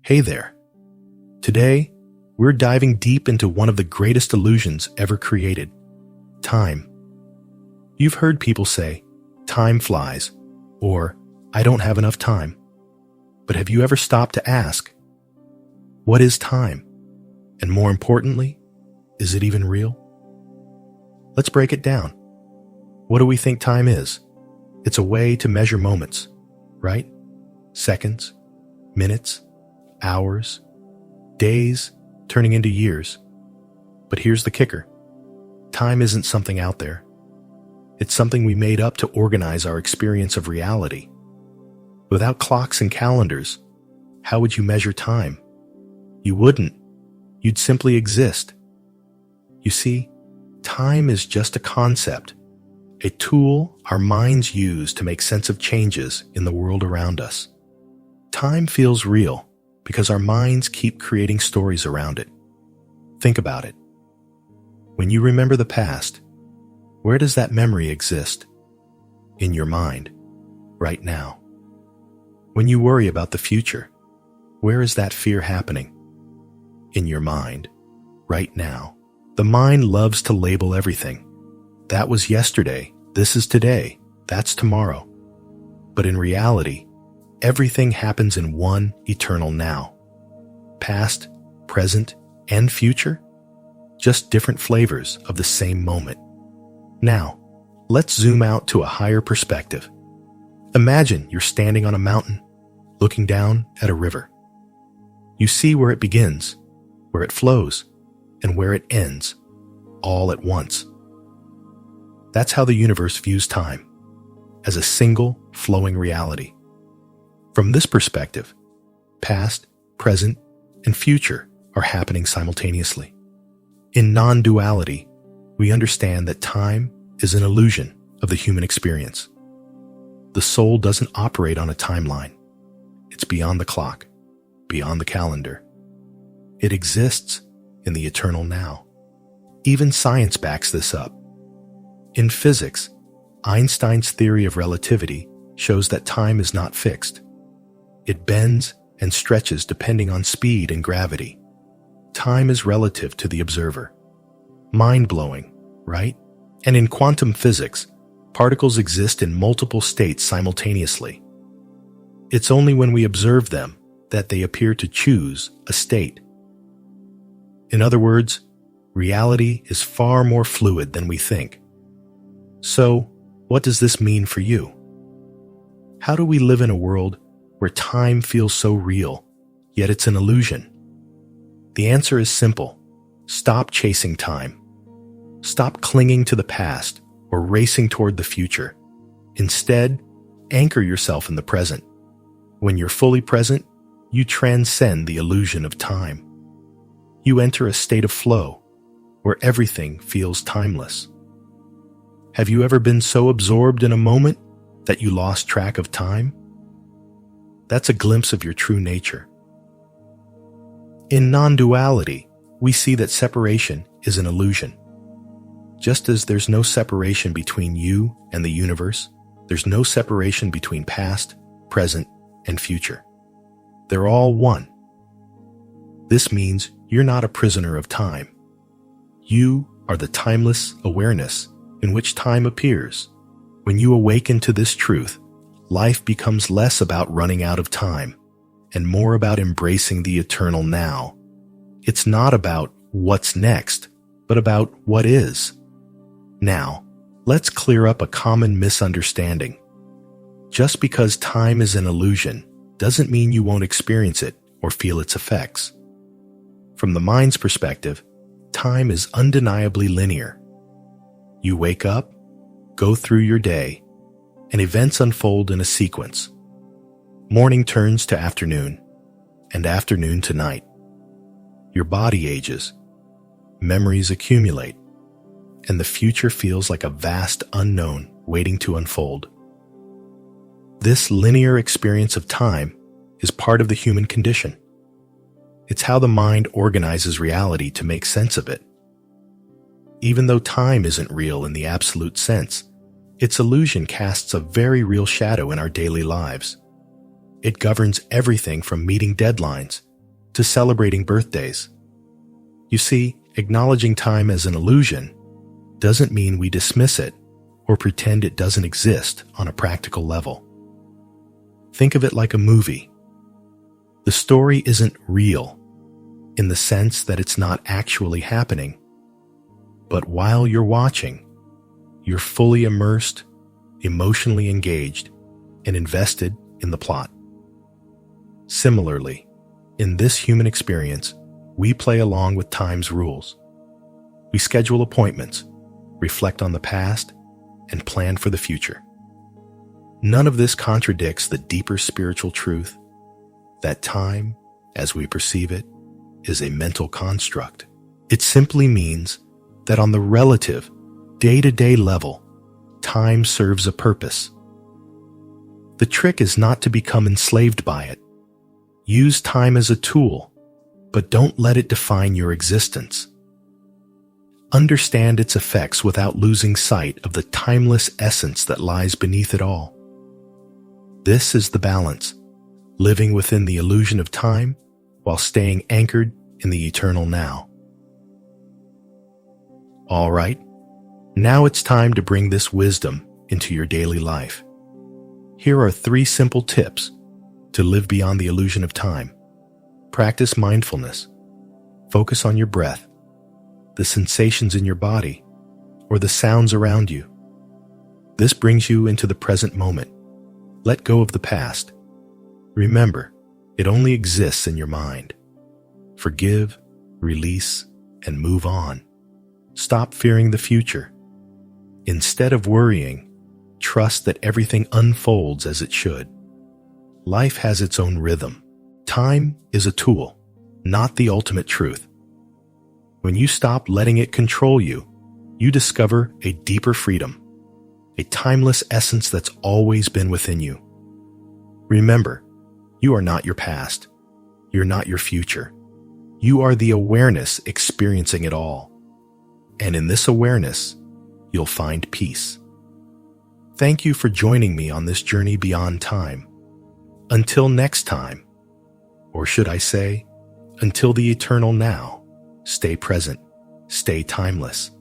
Hey there. Today, we're diving deep into one of the greatest illusions ever created, time. You've heard people say, time flies, or I don't have enough time. But have you ever stopped to ask, what is time? And more importantly, is it even real? Let's break it down. What do we think time is? It's a way to measure moments, right? Seconds, minutes, hours, days, turning into years. But here's the kicker. Time isn't something out there. It's something we made up to organize our experience of reality. Without clocks and calendars, how would you measure time? You wouldn't. You'd simply exist. You see, time is just a concept, a tool our minds use to make sense of changes in the world around us. Time feels real because our minds keep creating stories around it. Think about it. When you remember the past, where does that memory exist? In your mind, right now. When you worry about the future, where is that fear happening? In your mind, right now. The mind loves to label everything. That was yesterday, this is today, that's tomorrow. But in reality, everything happens in one eternal now. Past, present, and future, just different flavors of the same moment. Now, let's zoom out to a higher perspective. Imagine you're standing on a mountain, looking down at a river. You see where it begins, where it flows, and where it ends, all at once. That's how the universe views time, as a single, flowing reality. From this perspective, past, present, and future are happening simultaneously. In non-duality, we understand that time is an illusion of the human experience. The soul doesn't operate on a timeline. It's beyond the clock, beyond the calendar. It exists in the eternal now. Even science backs this up. In physics, Einstein's theory of relativity shows that time is not fixed. It bends and stretches depending on speed and gravity. Time is relative to the observer. Mind-blowing, right? And in quantum physics, particles exist in multiple states simultaneously. It's only when we observe them that they appear to choose a state. In other words, reality is far more fluid than we think. So, what does this mean for you? How do we live in a world where time feels so real, yet it's an illusion? The answer is simple. Stop chasing time. Stop clinging to the past or racing toward the future. Instead, anchor yourself in the present. When you're fully present, you transcend the illusion of time. You enter a state of flow, where everything feels timeless. Have you ever been so absorbed in a moment that you lost track of time? That's a glimpse of your true nature. In non-duality, we see that separation is an illusion. Just as there's no separation between you and the universe, there's no separation between past, present, and future. They're all one. This means you're not a prisoner of time. You are the timeless awareness in which time appears. When you awaken to this truth, life becomes less about running out of time and more about embracing the eternal now. It's not about what's next, but about what is. Now, let's clear up a common misunderstanding. Just because time is an illusion doesn't mean you won't experience it or feel its effects. From the mind's perspective, time is undeniably linear. You wake up, go through your day, and events unfold in a sequence. Morning turns to afternoon, and afternoon to night. Your body ages, memories accumulate, and the future feels like a vast unknown waiting to unfold. This linear experience of time is part of the human condition. It's how the mind organizes reality to make sense of it. Even though time isn't real in the absolute sense, its illusion casts a very real shadow in our daily lives. It governs everything from meeting deadlines to celebrating birthdays. You see, acknowledging time as an illusion doesn't mean we dismiss it or pretend it doesn't exist on a practical level. Think of it like a movie. The story isn't real in the sense that it's not actually happening, but while you're watching, you're fully immersed, emotionally engaged, and invested in the plot. Similarly, in this human experience, we play along with time's rules. We schedule appointments, reflect on the past, and plan for the future. None of this contradicts the deeper spiritual truth that time, as we perceive it, is a mental construct. It simply means that on the relative, day-to-day level, time serves a purpose. The trick is not to become enslaved by it. Use time as a tool, but don't let it define your existence. Understand its effects without losing sight of the timeless essence that lies beneath it all. This is the balance, living within the illusion of time while staying anchored in the eternal now. All right, now it's time to bring this wisdom into your daily life. Here are 3 simple tips to live beyond the illusion of time. Practice mindfulness. Focus on your breath, the sensations in your body, or the sounds around you. This brings you into the present moment. Let go of the past. Remember, it only exists in your mind. Forgive, release, and move on. Stop fearing the future. Instead of worrying, trust that everything unfolds as it should. Life has its own rhythm. Time is a tool, not the ultimate truth. When you stop letting it control you, you discover a deeper freedom, a timeless essence that's always been within you. Remember, you are not your past. You're not your future. You are the awareness experiencing it all. And in this awareness, you'll find peace. Thank you for joining me on this journey beyond time. Until next time, or should I say, until the eternal now, stay present, stay timeless.